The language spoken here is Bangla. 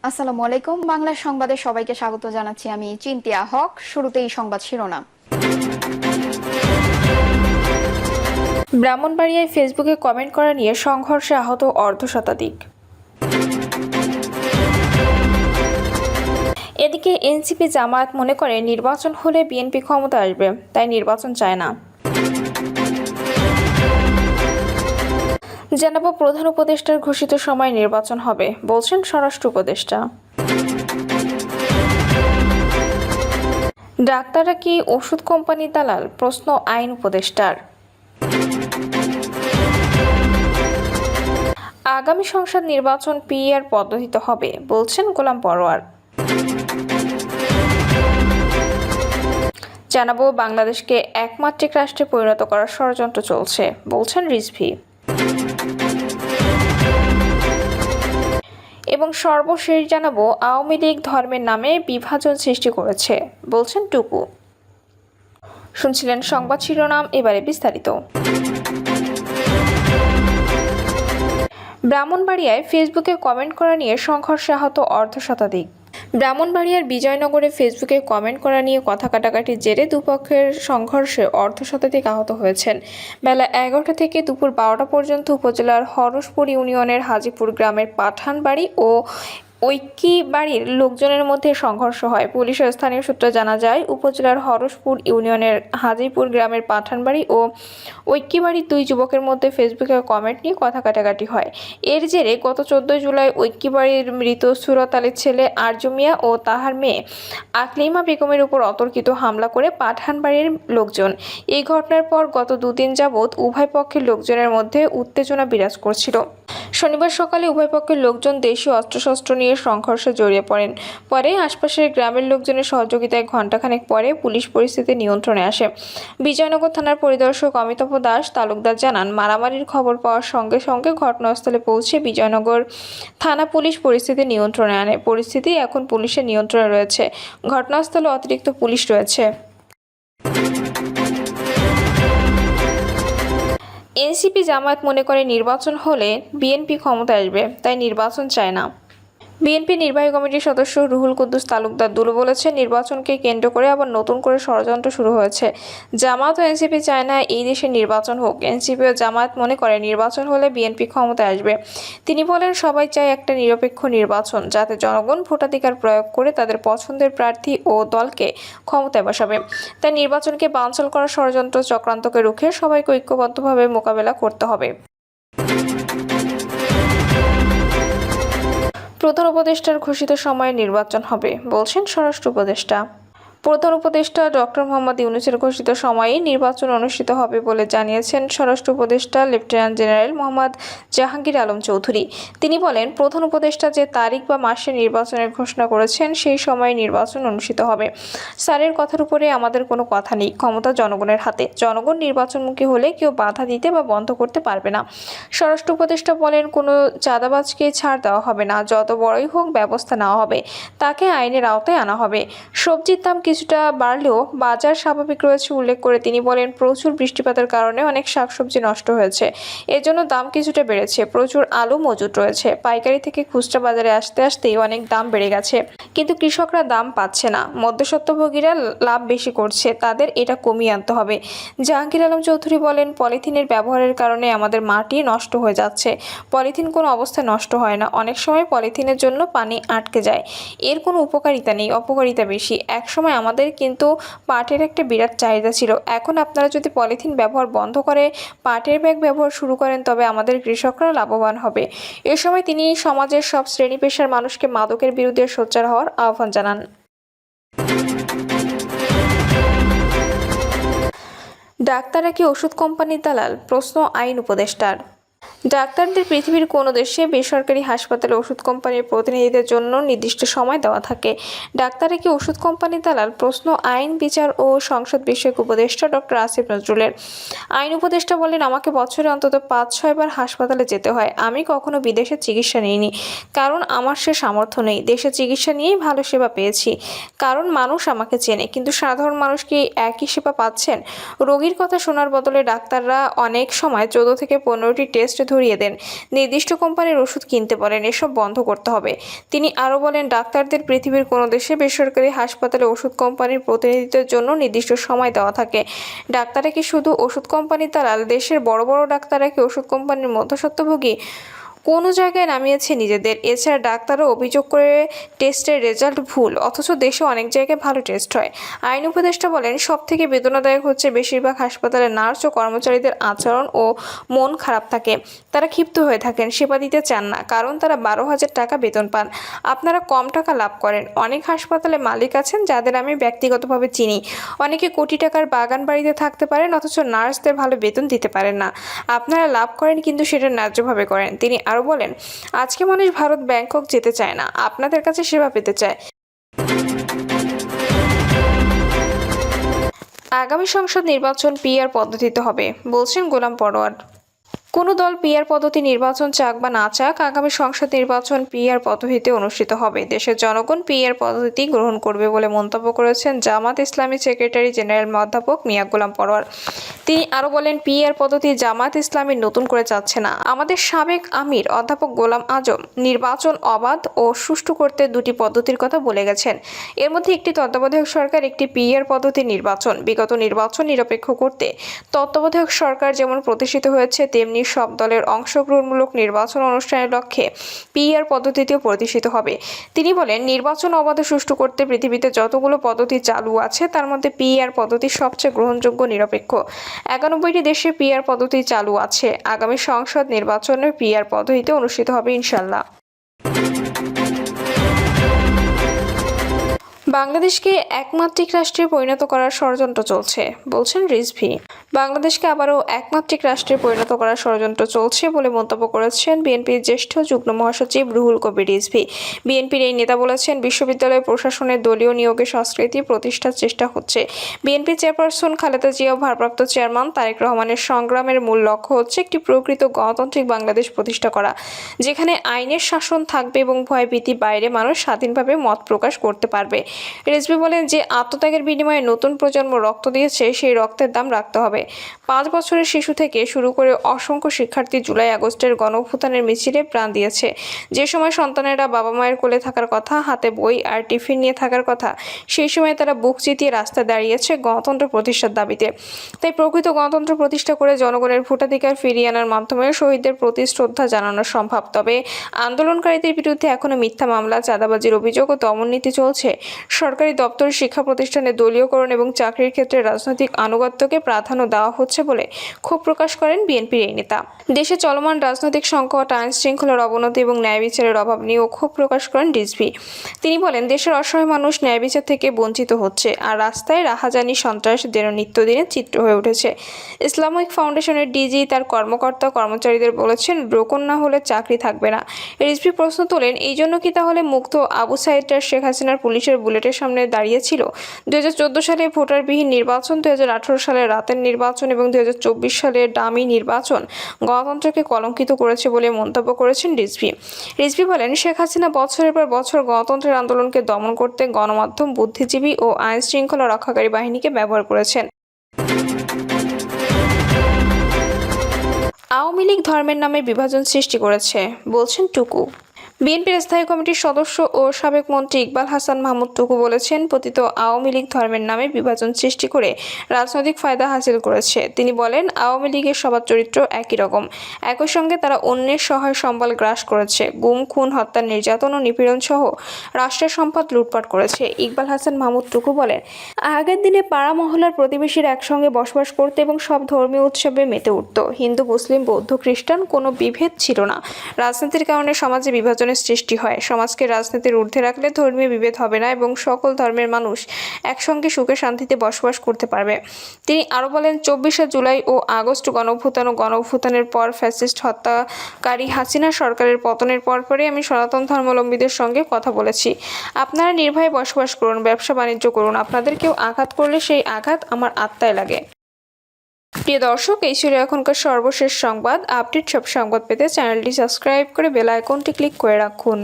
আসসালামু আলাইকুম। বাংলা সংবাদে সবাইকে স্বাগত জানাচ্ছি। আমি চিন্তিয়া হক। শুরুতেই সংবাদ শিরোনাম। ব্রাহ্মণবাড়িয়ায় ফেসবুকে কমেন্ট করা নিয়ে সংঘর্ষে আহত অর্ধশতাধিক। এদিকে এনসিপি জামায়াত মনে করে নির্বাচন হলে বিএনপি ক্ষমতা আসবে, তাই নির্বাচন চায় না। জানাবো প্রধান উপদেষ্টার ঘোষিত সময় নির্বাচন হবে, বলছেন স্বরাষ্ট্র উপদেষ্টা। ডাক্তাররা কি ওষুধ কোম্পানি দালাল, প্রশ্ন আইন উপদেষ্টার। আগামী সংসদ নির্বাচন পিআর পদ্ধতিতে হবে, বলছেন গোলাম পরোয়ার। জানাবো বাংলাদেশকে একমাত্রিক রাষ্ট্রে পরিণত করার ষড়যন্ত্র চলছে, বলছেন রিজভী। এবং সর্বশেষ জানাবো আওয়ামী লীগ ধর্মের নামে বিভাজন সৃষ্টি করেছে, বলছেন টুকু। শুনছিলেন সংবাদ শিরোনাম, এবারে বিস্তারিত। ব্রাহ্মণবাড়িয়ায় ফেসবুকে কমেন্ট করা নিয়ে সংঘর্ষে আহত অর্ধশতাধিক। ব্রাহ্মণবাড়িয়ার বিজয়নগরে ফেসবুকে কমেন্ট করা নিয়ে কথা কাটাকাটির জেরে দুপক্ষের সংঘর্ষে অর্ধশতাধিক আহত হয়েছেন। বেলা 11টা থেকে দুপুর 12টা পর্যন্ত উপজেলার হরসপুর ইউনিয়নের হাজিপুর গ্রামের পাঠানবাড়ি ও ঐক্যি বাড়ির লোকজনের মধ্যে সংঘর্ষ হয়। পুলিশ ও স্থানীয় সূত্রে জানা যায়, উপজেলার হরসপুর ইউনিয়নের হাজিপুর গ্রামের পাঠানবাড়ি ও ঐক্যি বাড়ির দুই যুবকের মধ্যে ফেসবুকে কমেন্ট নিয়ে কথা কাটাকাটি হয়। এর জেরে গত 14 জুলাই ঐক্যি বাড়ির মৃত সুরত আলীর ছেলে আরজু মিয়া ও তাহার মেয়ে আকলিমা বেগমের উপর অতর্কিত হামলা করে পাঠানবাড়ির লোকজন। এই ঘটনার পর গত দুদিন যাবৎ উভয় পক্ষের লোকজনের মধ্যে উত্তেজনা বিরাজ করছিল। শনিবার সকালে উভয় পক্ষের লোকজন দেশীয় অস্ত্রশস্ত্র নিয়ে সংঘর্ষে জড়িয়ে পড়েন। পরে আশপাশের গ্রামের লোকজনের সহযোগিতায় ঘণ্টাখানেক পরে পুলিশ পরিস্থিতি নিয়ন্ত্রণে আসে। বিজয়নগর থানার পরিদর্শক অমিতাভ দাস তালুকদার জানান, মারামারির খবর পাওয়ার সঙ্গে সঙ্গে ঘটনাস্থলে পৌঁছে বিজয়নগর থানা পুলিশ পরিস্থিতি নিয়ন্ত্রণে আনে। পরিস্থিতি এখন পুলিশের নিয়ন্ত্রণে রয়েছে। ঘটনাস্থলে অতিরিক্ত পুলিশ রয়েছে। এনসিপি জামায়াত মনে করে নির্বাচন হলে বিএনপি ক্ষমতায় আসবে, তাই নির্বাচন চায় না। বিএনপি নির্বাহী কমিটির সদস্য রুহুল কুদ্দুস তালুকদার দুলু বলেছেন, নির্বাচনকে কেন্দ্র করে আবার নতুন করে ষড়যন্ত্র শুরু হয়েছে। জামায়াত ও এনসিপি চায় না এই দেশে নির্বাচন হোক। এনসিপি ও জামায়াত মনে করে নির্বাচন হলে বিএনপি ক্ষমতায় আসবে। তিনি বলেন, সবাই চায় একটা নিরপেক্ষ নির্বাচন, যাতে জনগণ ভোটাধিকার প্রয়োগ করে তাদের পছন্দের প্রার্থী ও দলকে ক্ষমতায় বসাবে। তাই নির্বাচনকে বানচাল করার ষড়যন্ত্র চক্রান্তকে রুখে সবাইকে ঐক্যবদ্ধভাবে মোকাবেলা করতে হবে। প্রধান উপদেষ্টার ঘোষিত সময়ে নির্বাচন হবে, বলছেন স্বরাষ্ট্র উপদেষ্টা। প্রধান উপদেষ্টা ডক্টর মোহাম্মদ ইউনূসের ঘোষিত সময়েই নির্বাচন অনুষ্ঠিত হবে বলে জানিয়েছেন স্বরাষ্ট্র উপদেষ্টা লেফটেন্যান্ট জেনারেল মোহাম্মদ জাহাঙ্গীর আলম চৌধুরী। তিনি বলেন, প্রধান উপদেষ্টা যে তারিখ বা মাসে নির্বাচনের ঘোষণা করেছেন, সেই সময়ে নির্বাচন অনুষ্ঠিত হবে। স্যারের কথার উপরে আমাদের কোনো কথা নেই। ক্ষমতা জনগণের হাতে। জনগণ নির্বাচনমুখী হলে কেউ বাধা দিতে বা বন্ধ করতে পারবে না। স্বরাষ্ট্র উপদেষ্টা বলেন, কোনো চাঁদাবাজকে ছাড় দেওয়া হবে না। যত বড়ই হোক ব্যবস্থা নেওয়া হবে, তাকে আইনের আওতায় আনা হবে। সবজির দাম কিছুটা বাড়লেও বাজার স্বাভাবিক রয়েছে উল্লেখ করে তিনি বলেন, প্রচুর বৃষ্টিপাতের কারণে অনেক শাকসবজি নষ্ট হয়েছে, এজন্য দাম কিছুটা বেড়েছে। প্রচুর আলু মজুত রয়েছে। পাইকারি থেকে খুচরা বাজারে আসতে আসতেই অনেক দাম বেড়ে গেছে, কিন্তু কৃষকরা দাম পাচ্ছে না। মধ্যস্বত্বভোগীরা লাভ বেশি করছে, তাদের এটা কমিয়ে আনতে হবে। জাহাঙ্গীর আলম চৌধুরী বলেন, পলিথিনের ব্যবহারের কারণে আমাদের মাটি নষ্ট হয়ে যাচ্ছে। পলিথিন কোনো অবস্থায় নষ্ট হয় না। অনেক সময় পলিথিনের জন্য পানি আটকে যায়। এর কোনো উপকারিতা নেই, অপকারিতা বেশি। একসময় আমাদের কিন্তু পাটের একটা বিরাট চাহিদা ছিল। এখন আপনারা যদি পলিথিন ব্যবহার বন্ধ করে পাটের ব্যাগ ব্যবহার শুরু করেন, তবে আমাদের কৃষকরা লাভবান হবে। এ সময় তিনি সমাজের সব শ্রেণী পেশার মানুষকে মাদকের বিরুদ্ধে সোচ্চার হওয়ার আহ্বান জানান। ডাক্তাররা কি ওষুধ কোম্পানির দালাল, প্রশ্ন আইন উপদেষ্টার। ডাক্তারদের পৃথিবীর কোনো দেশে বেসরকারি হাসপাতালে ওষুধ কোম্পানির প্রতিনিধিদের জন্য নির্দিষ্ট সময় দেওয়া থাকে। ডাক্তাররা কি ওষুধ কোম্পানির দালাল, প্রশ্ন আইন, বিচার ও সংসদ বিষয়ক উপদেষ্টা ডক্টর আসিফ নজরুলের। আইন উপদেষ্টা বলেন, আমাকে বছরে অন্তত 5-6 বার হাসপাতালে যেতে হয়। আমি কখনো বিদেশে চিকিৎসা নিইনি, কারণ আমার সে সামর্থ্য নেই। দেশে চিকিৎসা নিয়েই ভালো সেবা পেয়েছি, কারণ মানুষ আমাকে চেনে। কিন্তু সাধারণ মানুষ কি একই সেবা পাচ্ছেন? রোগীর কথা শোনার বদলে ডাক্তাররা অনেক সময় 14 থেকে 15টি টেস্ট টেস্টে ধরিয়ে দেন, নির্দিষ্ট কোম্পানির ওষুধ কিনতে বলেন। এসব বন্ধ করতে হবে। তিনি আরও বলেন, ডাক্তারদের পৃথিবীর কোনো দেশে বেসরকারি হাসপাতালে ওষুধ কোম্পানির প্রতিনিধিত্বের জন্য নির্দিষ্ট সময় দেওয়া থাকে। ডাক্তাররা কি শুধু ওষুধ কোম্পানির দালাল? দেশের বড় বড় ডাক্তাররা কি ওষুধ কোম্পানির মধ্যস্বত্বভোগী? কোনো জায়গায় নামিয়েছে নিজেদের। এছাড়া ডাক্তাররা অভিযোগ করে টেস্টের রেজাল্ট ভুল, অথচ দেশে অনেক জায়গায় ভালো টেস্ট হয়। আইন উপদেষ্টা বলেন, সবথেকে বেদনাদায়ক হচ্ছে বেশিরভাগ হাসপাতালে নার্স ও কর্মচারীদের আচরণ ও মন খারাপ থাকে। তারা ক্ষিপ্ত হয়ে থাকেন, সেবা দিতে চান না, কারণ তারা 12,000 টাকা বেতন পান। আপনারা কম টাকা লাভ করেন। অনেক হাসপাতালে মালিক আছেন যাদের আমি ব্যক্তিগতভাবে চিনি। অনেকে কোটি টাকার বাগান বাড়িতে থাকতে পারেন, অথচ নার্সদের ভালো বেতন দিতে পারেন না। আপনারা লাভ করেন, কিন্তু সেটা ন্যায্যভাবে করেন। তিনি আরও বলেন, আজকে মানুষ ভারত ব্যাংকক যেতে চায় না, আপনাদের কাছে সেবা পেতে চায়। আগামী সংসদ নির্বাচন পিআর পদ্ধতিতে হবে, বলছেন গোলাম পরোয়ার। কোনো দল পিআর পদ্ধতি নির্বাচন চাক বা না চাক, আগামী সংসদ নির্বাচন পিআর পদ্ধতিতে অনুষ্ঠিত হবে। দেশের জনগণ পিআর পদ্ধতি গ্রহণ করবে বলে মন্তব্য করেছেন জামাত ইসলামী সেক্রেটারি জেনারেল অধ্যাপক মিয়া গোলাম পরোয়ার। তিনি আরও বলেন, পিআর পদ্ধতি জামাত ইসলামী নতুন করে চাচ্ছে না। আমাদের সাবেক আমির অধ্যাপক গোলাম আজম নির্বাচন অবাধ ও সুষ্ঠু করতে দুটি পদ্ধতির কথা বলে গেছেন। এর মধ্যে একটি তত্ত্বাবধায়ক সরকার, একটি পিআর পদ্ধতি নির্বাচন। বিগত নির্বাচন নিরপেক্ষ করতে তত্ত্বাবধায়ক সরকার যেমন প্রতিষ্ঠিত হয়েছে, তেমনি সব দলের অংশগ্রহণমূলক নির্বাচন অনুষ্ঠানের লক্ষ্যে পিআর পদ্ধতিতেও প্রতিষ্ঠিত হবে। তিনি বলেন, নির্বাচন অবাধ ও সুষ্ঠু করতে পৃথিবীতে যতগুলো পদ্ধতি চালু আছে তার মধ্যে পিআর পদ্ধতি সবচেয়ে গ্রহণযোগ্য, নিরপেক্ষ। 91টি দেশে পিআর পদ্ধতি চালু আছে। আগামী সংসদ নির্বাচনে পিআর পদ্ধতিতে অনুষ্ঠিত হবে ইনশাল্লাহ। বাংলাদেশকে একমাত্রিক রাষ্ট্রে পরিণত করার ষড়যন্ত্র চলছে, বলছেন রিজভী। বাংলাদেশকে আবারও একমাত্রিক রাষ্ট্রে পরিণত করার ষড়যন্ত্র চলছে বলে মন্তব্য করেছেন বিএনপির জ্যেষ্ঠ যুগ্ম মহাসচিব রুহুল কবির রিজভী। বিএনপির এই নেতা বলেছেন, বিশ্ববিদ্যালয় প্রশাসনের দলীয় নিয়োগে সংস্কৃতি প্রতিষ্ঠার চেষ্টা হচ্ছে। বিএনপি চেয়ারপারসন খালেদা জিয়া ও ভারপ্রাপ্ত চেয়ারম্যান তারেক রহমানের সংগ্রামের মূল লক্ষ্য হচ্ছে একটি প্রকৃত গণতান্ত্রিক বাংলাদেশ প্রতিষ্ঠা করা, যেখানে আইনের শাসন থাকবে এবং ভয়ভীতি বাইরে মানুষ স্বাধীনভাবে মত প্রকাশ করতে পারবে। রিজভী বলেন, যে আত্মত্যাগের বিনিময়ে নতুন প্রজন্ম রক্ত দিয়েছে, সেই রক্তের দাম রাখতে হবে। 5 বছরের শিশু থেকে শুরু করে অসংখ্য শিক্ষার্থী জুলাই আগস্টের গণঅভ্যুত্থানের মিছিলে প্রাণ দিয়েছে। যে সময় সন্তানেরা বাবা মায়ের কোলে থাকার কথা, হাতে বই আর টিফিন নিয়ে থাকার কথা, সেই সময় তারা বুক চিতিয়ে রাস্তায় দাঁড়িয়েছে গণতন্ত্র প্রতিষ্ঠার দাবিতে। তাই প্রকৃত গণতন্ত্র প্রতিষ্ঠা করে জনগণের ভোটাধিকার ফিরিয়ে আনার মাধ্যমে শহীদদের প্রতি শ্রদ্ধা জানানো সম্ভব। তবে আন্দোলনকারীদের বিরুদ্ধে এখনো মিথ্যা মামলা, চাঁদাবাজির অভিযোগ ও দমননীতি চলছে। সরকারি দপ্তর, শিক্ষা প্রতিষ্ঠানে দলীয়করণ এবং চাকরির ক্ষেত্রে রাজনৈতিক আনুগত্যকে প্রাধান্য দেওয়া হচ্ছে বলে ক্ষোভ প্রকাশ করেন বিএনপির এই নেতা। দেশে চলমান রাজনৈতিক সংকট, আইন শৃঙ্খলার অবনতি এবং ন্যায় বিচারের অভাব নিয়েও ক্ষোভ প্রকাশ করেন রিজভী। তিনি বলেন, দেশের অসহায় মানুষ ন্যায় বিচার থেকে বঞ্চিত হচ্ছে, আর রাস্তায় রাহাজানি, সন্ত্রাস যেন নিত্যদিনের চিত্র হয়ে উঠেছে। ইসলামিক ফাউন্ডেশনের ডিজি তার কর্মকর্তা কর্মচারীদের বলেছেন, ব্রোকন না হলে চাকরি থাকবে না। রিজভী প্রশ্ন তোলেন, এই জন্য কি তাহলে মুগ্ধ আবু সাইদরা শেখ হাসিনার পুলিশের বুলেটের সামনে দাঁড়িয়েছিল? 2014 সালে ভোটারবিহীন নির্বাচন, 2018 সালে রাতের নির্বাচন এবং 2024 সালের ডামি নির্বাচন গণতন্ত্রকে কলঙ্কিত করেছে বলে মন্তব্য করেছেন রিজভী। রিজভী বলেন, শেখ হাসিনা বছরের পর বছর গণতন্ত্রের আন্দোলনকে দমন করতে গণমাধ্যম, বুদ্ধিজীবী ও আইন শৃঙ্খলা রক্ষাকারী বাহিনীকে ব্যবহার করেছেন। আওয়ামী লীগ ধর্মের নামে বিভাজন সৃষ্টি করেছে, বলছেন টুকু। বিএনপির স্থায়ী কমিটির সদস্য ও সাবেক মন্ত্রী ইকবাল হাসান মাহমুদ টুকু বলেছেন, পতিত আওয়ামী লীগ ধর্মের নামে বিভাজন সৃষ্টি করে রাজনৈতিক ফায়দা হাসিল করেছে। তিনি বলেন, আওয়ামী লীগের সবার চরিত্র একই রকম, একই সঙ্গে তারা অন্যের সহায় সম্বল গ্রাস করেছে, গুম, খুন, হত্যা, নির্যাতন ও নিপীড়ন সহ রাষ্ট্রের সম্পদ লুটপাট করেছে। ইকবাল হাসান মাহমুদ টুকু বলেন, আগের দিনে পাড়া মহল্লার প্রতিবেশীরা একসঙ্গে বসবাস করতে এবং সব ধর্মীয় উৎসবে মেতে উঠত। হিন্দু, মুসলিম, বৌদ্ধ, খ্রিস্টান কোনো বিভেদ ছিল না। রাজনীতির কারণে সমাজে বিভাজন সৃষ্টি হয়। সমাজকে রাজনীতির ঊর্ধ্বে রাখলে ধর্মীয় বিভেদ হবে না এবং সকল ধর্মের মানুষ একসঙ্গে সুখে শান্তিতে বসবাস করতে পারবে। তিনি আরও বলেন, 24শে জুলাই ও আগস্ট গণঅভ্যুত্থান ও গণঅভ্যুত্থানের পর ফ্যাসিস্ট হত্যাকারী হাসিনা সরকারের পতনের পরপরই আমি সনাতন ধর্মাবলম্বীদের সঙ্গে কথা বলেছি। আপনারা নির্ভয়ে বসবাস করুন, ব্যবসা বাণিজ্য করুন, আপনাদের কেউ আঘাত করলে সেই আঘাত আমার আত্মায় লাগে। প্রিয় দর্শক, এই ছিল এখনকার সর্বশেষ সংবাদ। আপডেট সব সংবাদ পেতে চ্যানেলটি সাবস্ক্রাইব করে বেল আইকনটি ক্লিক করে রাখুন।